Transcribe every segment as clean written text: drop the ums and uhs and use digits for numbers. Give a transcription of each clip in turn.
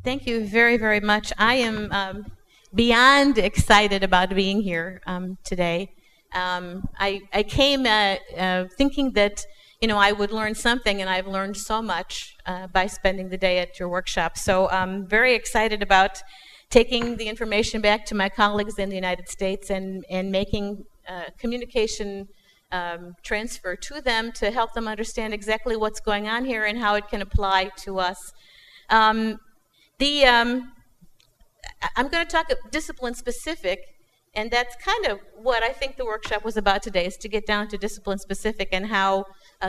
Thank you very, very much. I am beyond excited about being here today. I came thinking that I would learn something, and I've learned so much by spending the day at your workshop. So I'm very excited about taking the information back to my colleagues in the United States and making communication transfer to them to help them understand exactly what's going on here and how it can apply to us. I'm going to talk discipline specific, and that's kind of what I think the workshop was about today, is to get down to discipline specific and how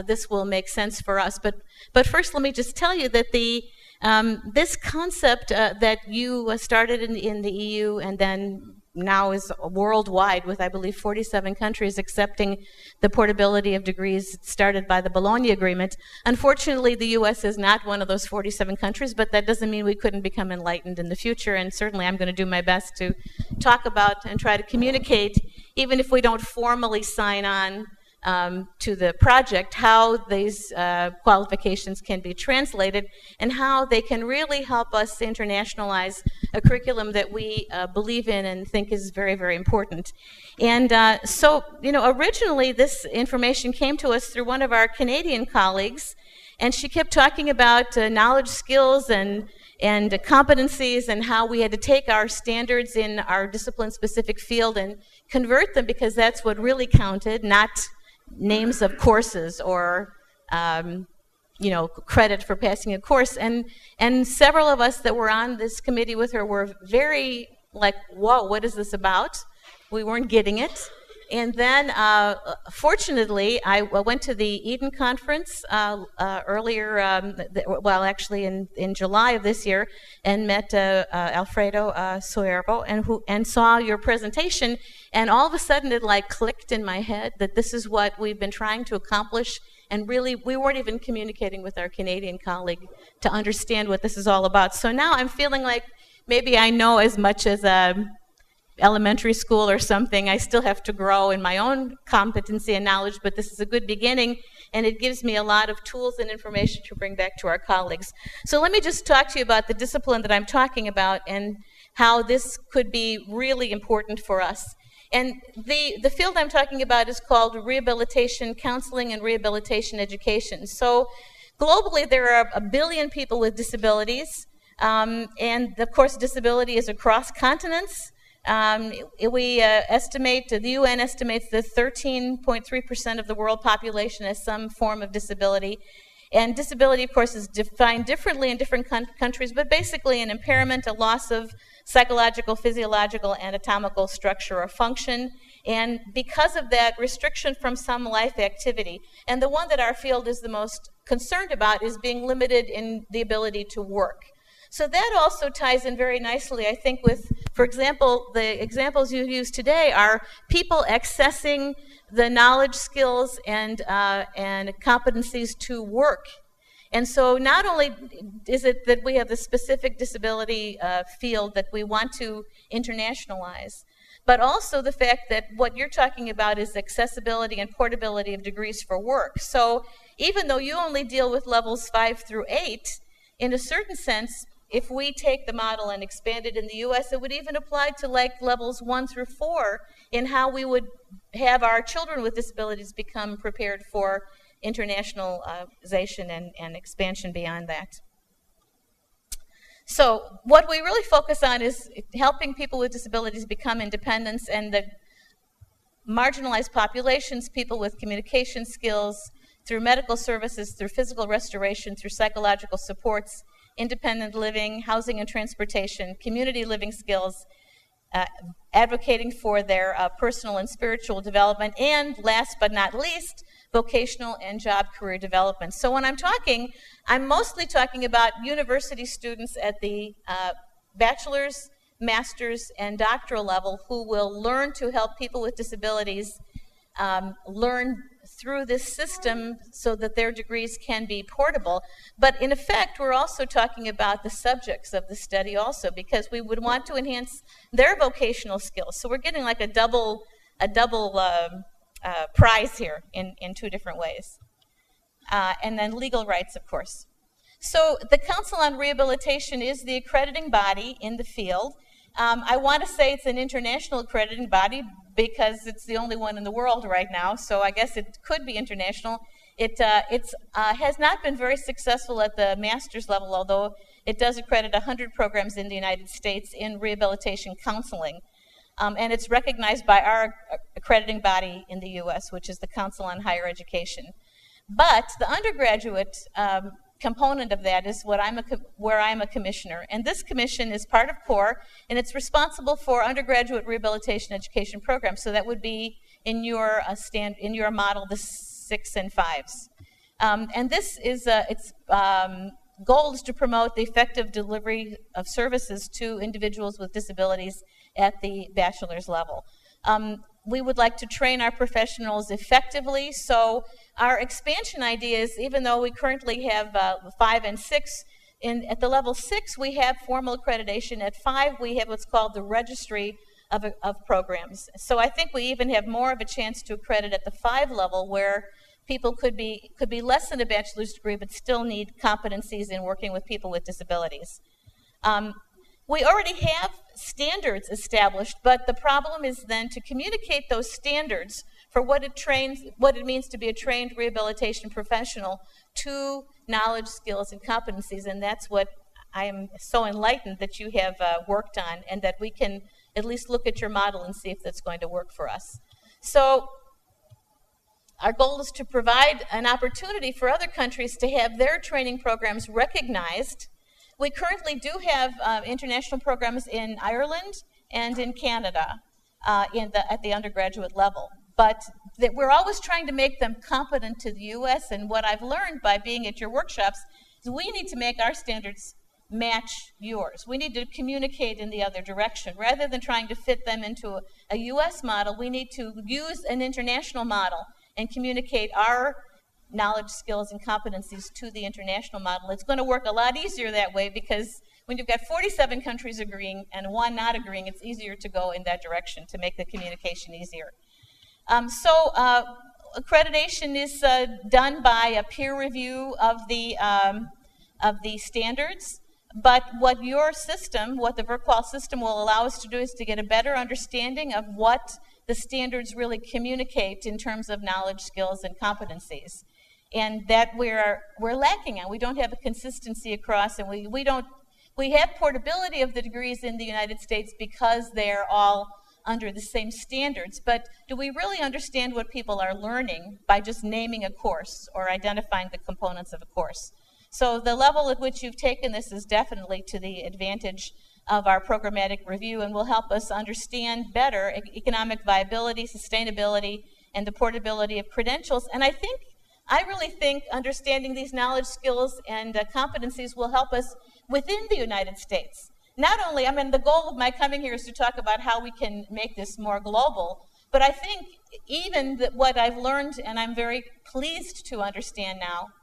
this will make sense for us. But first, let me just tell you that this concept that you started in the EU and then now is worldwide with, I believe, 47 countries accepting the portability of degrees started by the Bologna Agreement. Unfortunately, the U.S. is not one of those 47 countries, but that doesn't mean we couldn't become enlightened in the future, and certainly I'm going to do my best to talk about and try to communicate, even if we don't formally sign on to the project, how these qualifications can be translated and how they can really help us internationalize a curriculum that we believe in and think is very, very important. And so, originally this information came to us through one of our Canadian colleagues, and she kept talking about knowledge, skills, and competencies, and how we had to take our standards in our discipline-specific field and convert them, because that's what really counted, not names of courses or credit for passing a course. And several of us that were on this committee with her were very like, whoa, what is this about? We weren't getting it. And then, fortunately, I went to the Eucen Conference earlier, actually in July of this year, and met Alfredo Suervo, and saw your presentation, and all of a sudden it like clicked in my head that this is what we've been trying to accomplish, and really we weren't even communicating with our Canadian colleague to understand what this is all about. So now I'm feeling like maybe I know as much as elementary school or something. I still have to grow in my own competency and knowledge, but this is a good beginning, and it gives me a lot of tools and information to bring back to our colleagues. So let me just talk to you about the discipline that I'm talking about and how this could be really important for us. And the field I'm talking about is called Rehabilitation Counseling and Rehabilitation Education. So globally, there are 1 billion people with disabilities, and of course, disability is across continents. We estimate, the UN estimates that 13.3% of the world population has some form of disability. And disability, of course, is defined differently in different countries, but basically an impairment, a loss of psychological, physiological, anatomical structure or function. And because of that, restriction from some life activity. And the one that our field is the most concerned about is being limited in the ability to work. So that also ties in very nicely, I think, with, for example, the examples you used today are people accessing the knowledge, skills, and competencies to work. And so not only is it that we have the specific disability field that we want to internationalize, but also the fact that what you're talking about is accessibility and portability of degrees for work. So even though you only deal with levels 5 through 8, in a certain sense, if we take the model and expand it in the US, it would even apply to like levels 1 through 4 in how we would have our children with disabilities become prepared for internationalization and expansion beyond that. So what we really focus on is helping people with disabilities become independent, and the marginalized populations, people with communication skills, through medical services, through physical restoration, through psychological supports, independent living, housing and transportation, community living skills, advocating for their personal and spiritual development, and last but not least, vocational and job career development. So when I'm talking, I'm mostly talking about university students at the bachelor's, master's, and doctoral level who will learn to help people with disabilities learn through this system so that their degrees can be portable. But in effect, we're also talking about the subjects of the study also, because we would want to enhance their vocational skills. So we're getting like a double prize here in 2 different ways. And then legal rights, of course. So the Council on Rehabilitation is the accrediting body in the field. I want to say it's an international accrediting body because it's the only one in the world right now, so I guess it could be international. It has not been very successful at the master's level, although it does accredit 100 programs in the United States in rehabilitation counseling. And it's recognized by our accrediting body in the US, which is the Council on Higher Education. But the undergraduate component of that is where I'm a commissioner. And this commission is part of CORE, and it's responsible for undergraduate rehabilitation education programs. So that would be in your model, the 6 and 5s. And this is its goal is to promote the effective delivery of services to individuals with disabilities at the bachelor's level. We would like to train our professionals effectively, so our expansion idea is, even though we currently have 5 and 6, at the level 6 we have formal accreditation, at 5 we have what's called the registry of programs. So I think we even have more of a chance to accredit at the 5 level, where people could be less than a bachelor's degree but still need competencies in working with people with disabilities. We already have standards established, but the problem is then to communicate those standards for what it means to be a trained rehabilitation professional to knowledge, skills, and competencies, and that's what I am so enlightened that you have worked on, and that we can at least look at your model and see if that's going to work for us. So our goal is to provide an opportunity for other countries to have their training programs recognized. We currently do have international programs in Ireland and in Canada at the undergraduate level, but we're always trying to make them competent to the US, and what I've learned by being at your workshops is we need to make our standards match yours. We need to communicate in the other direction. Rather than trying to fit them into a US model, we need to use an international model and communicate our knowledge, skills, and competencies to the international model. It's going to work a lot easier that way, because when you've got 47 countries agreeing and 1 not agreeing, it's easier to go in that direction to make the communication easier. Accreditation is done by a peer review of the standards, but what the VIRQUAL system will allow us to do is to get a better understanding of what the standards really communicate in terms of knowledge, skills, and competencies. And that we're lacking on. We don't have a consistency across, and we have portability of the degrees in the United States because they're all under the same standards, but do we really understand what people are learning by just naming a course or identifying the components of a course? So the level at which you've taken this is definitely to the advantage of our programmatic review, and will help us understand better economic viability, sustainability, and the portability of credentials. And I really think understanding these knowledge, skills, and competencies will help us within the United States. Not only, the goal of my coming here is to talk about how we can make this more global, but I think even what I've learned, and I'm very pleased to understand now,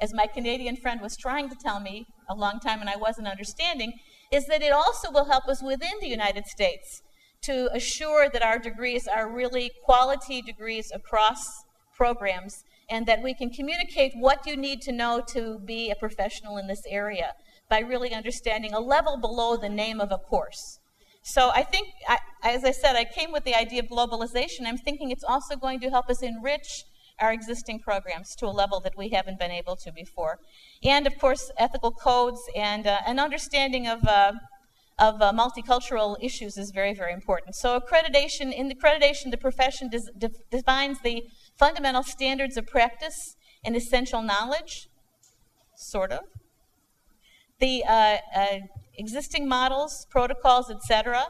as my Canadian friend was trying to tell me a long time and I wasn't understanding, is that it also will help us within the United States to assure that our degrees are really quality degrees across programs, and that we can communicate what you need to know to be a professional in this area by really understanding a level below the name of a course. So I think, as I said, I came with the idea of globalization. I'm thinking it's also going to help us enrich our existing programs to a level that we haven't been able to before. And of course, ethical codes and an understanding of multicultural issues is very, very important. So accreditation, in the accreditation, the profession defines the fundamental standards of practice and essential knowledge, sort of. The existing models, protocols, etc.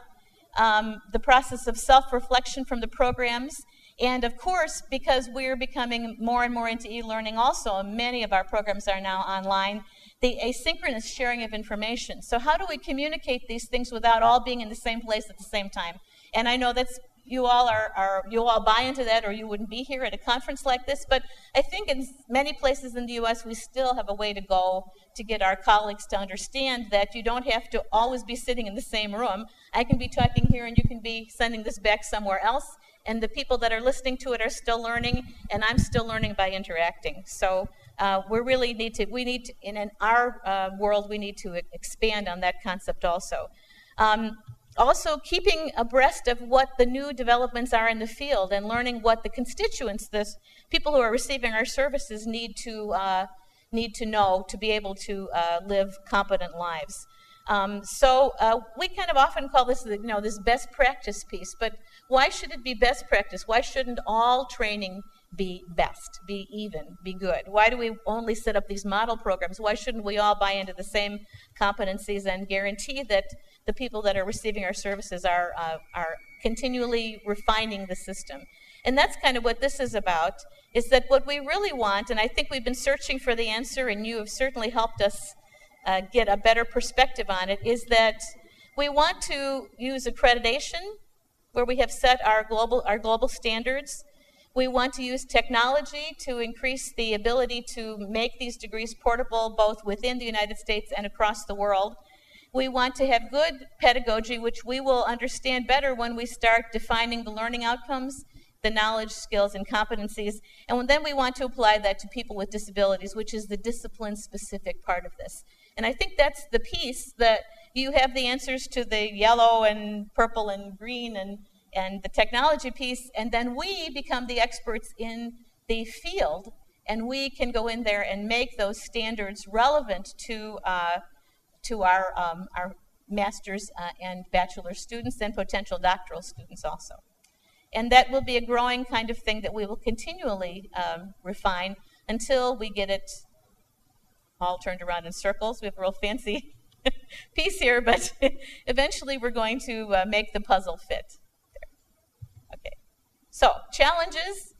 The process of self-reflection from the programs. And of course, because we're becoming more and more into e-learning also, many of our programs are now online, the asynchronous sharing of information. So how do we communicate these things without all being in the same place at the same time? And I know that's, you all buy into that, or you wouldn't be here at a conference like this, but I think in many places in the US we still have a way to go to get our colleagues to understand that you don't have to always be sitting in the same room. I can be talking here and you can be sending this back somewhere else, and the people that are listening to it are still learning, and I'm still learning by interacting. So we really need to, in our world, we need to expand on that concept also. Also, keeping abreast of what the new developments are in the field and learning what the constituents, the people who are receiving our services, need to know to be able to live competent lives. So we kind of often call this, this best practice piece, but why should it be best practice? Why shouldn't all training be best, be even, be good? Why do we only set up these model programs? Why shouldn't we all buy into the same competencies and guarantee that the people that are receiving our services are continually refining the system? And that's kind of what this is about, is that what we really want, and I think we've been searching for the answer, and you have certainly helped us get a better perspective on it, is that we want to use accreditation, where we have set our global standards. We want to use technology to increase the ability to make these degrees portable both within the United States and across the world. We want to have good pedagogy, which we will understand better when we start defining the learning outcomes, the knowledge, skills, and competencies. And then we want to apply that to people with disabilities, which is the discipline-specific part of this. And I think that's the piece that you have the answers to the yellow and purple and green and the technology piece, and then we become the experts in the field, and we can go in there and make those standards relevant to our master's and bachelor students and potential doctoral students also. And that will be a growing kind of thing that we will continually refine until we get it all turned around in circles. We have a real fancy piece here, but eventually we're going to make the puzzle fit. Okay, so challenges.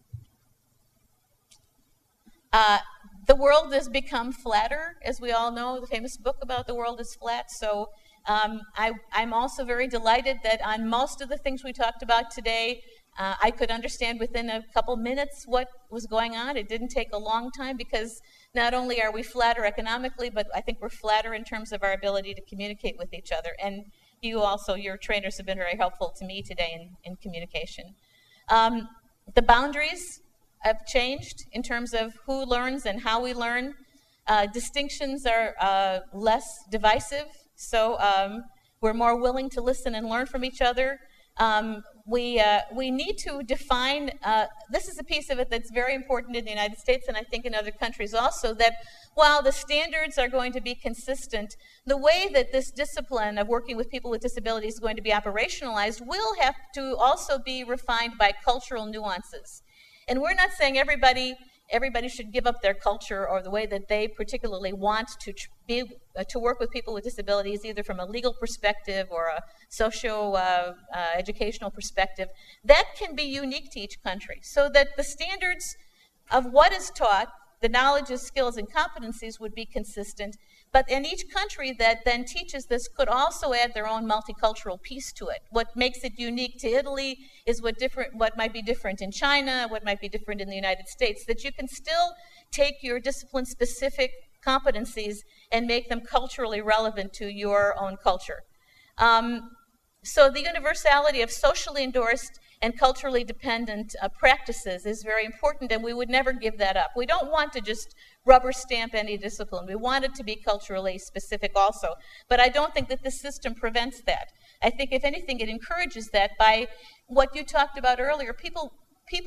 The world has become flatter, as we all know, the famous book about the world is flat. So I'm also very delighted that on most of the things we talked about today, I could understand within a couple minutes what was going on. It didn't take a long time, because not only are we flatter economically, but I think we're flatter in terms of our ability to communicate with each other. And you also, your trainers have been very helpful to me today in communication. The boundaries have changed in terms of who learns and how we learn. Distinctions are less divisive, so we're more willing to listen and learn from each other. We need to define, this is a piece of it that's very important in the United States and I think in other countries also, that while the standards are going to be consistent, the way that this discipline of working with people with disabilities is going to be operationalized will have to also be refined by cultural nuances. And we're not saying everybody should give up their culture or the way that they particularly want to work with people with disabilities, either from a legal perspective or a socio-educational perspective. That can be unique to each country, so that the standards of what is taught, the knowledge, skills, and competencies would be consistent, but in each country that then teaches this could also add their own multicultural piece to it. What makes it unique to Italy is what might be different in China, what might be different in the United States, that you can still take your discipline-specific competencies and make them culturally relevant to your own culture. So the universality of socially endorsed and culturally dependent practices is very important, and we would never give that up. We don't want to just rubber stamp any discipline. We want it to be culturally specific also. But I don't think that this system prevents that. I think, if anything, it encourages that by what you talked about earlier. People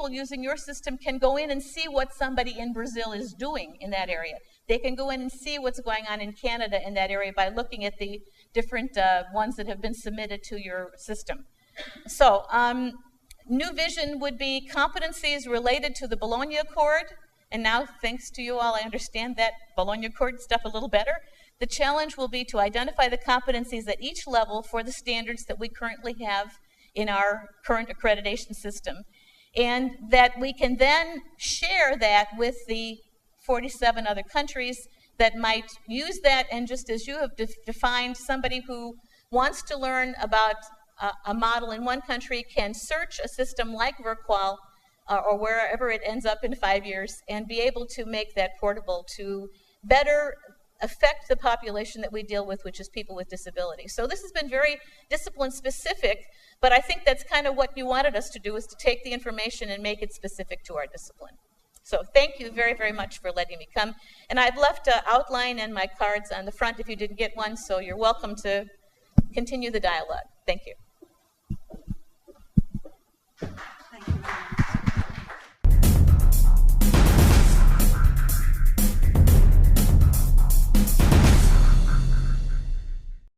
using your system can go in and see what somebody in Brazil is doing in that area. They can go in and see what's going on in Canada in that area by looking at the different ones that have been submitted to your system. So, new vision would be competencies related to the Bologna Accord. And now, thanks to you all, I understand that Bologna Accord stuff a little better. The challenge will be to identify the competencies at each level for the standards that we currently have in our current accreditation system. And that we can then share that with the 47 other countries that might use that. And just as you have defined, somebody who wants to learn about a model in one country can search a system like VIRQUAL or wherever it ends up in 5 years and be able to make that portable to better affect the population that we deal with, which is people with disabilities. So this has been very discipline specific, but I think that's kind of what you wanted us to do, is to take the information and make it specific to our discipline. So thank you very, very much for letting me come. And I've left an outline and my cards on the front if you didn't get one, so you're welcome to continue the dialogue. Thank you.